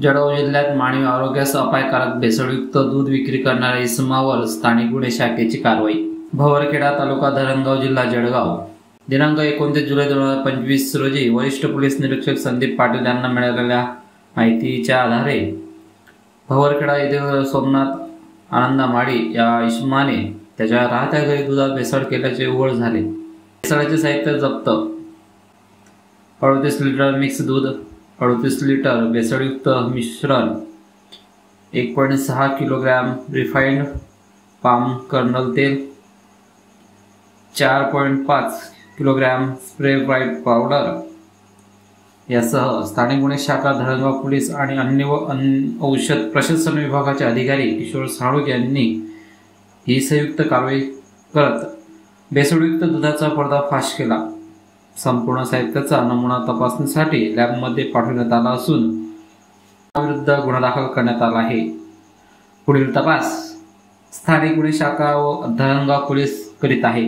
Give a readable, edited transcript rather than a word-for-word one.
जळगाव जिल्ह्यात मानवी आरोग्यास अपायकारक भेसळयुक्त दूध विक्री करणाऱ्या इसमावर स्थानिक गुन्हे शाखेची कारवाई। भवरखेडा तालुका धरणगाव जिल्हा जळगाव। दिनांक 29 जुलै 2025 रोजी वरिष्ठ पोलीस निरीक्षक संदीप पाटील यांना मिळालेल्या माहितीच्या आधारे भवरखेडा येथील सोमनाथ आनंदा माळी या इसमाने त्याच्या राहत्या घरी दुधात भेसळ केल्याचे उघड झाले। भेसळाचे साहित्य जप्त: 38 लिटर मिक्स दूध, 38 लिटर भेसळयुक्त मिश्रण, 1.6 किलोग्रॅम रिफाइंड पाम कर्नल तेल, 4.5 किलोग्रॅम स्प्रे ब्राइट पावडर यासह स्थानिक गुन्हे शाखा, धरणगाव पोलीस आणि अन्न व औषध प्रशासन विभागाचे अधिकारी किशोर साळुंखे यांनी ही संयुक्त कारवाई करत भेसळयुक्त दुधाचा पर्दाफाश केला। संपूर्ण साहित्याचा नमुना तपासणीसाठी लॅबमध्ये पाठवण्यात आला असून विरुद्ध गुन्हा दाखल करण्यात आला आहे। पुढील तपास स्थानिक गुन्हे शाखा व धरणगाव पोलीस करीत आहे।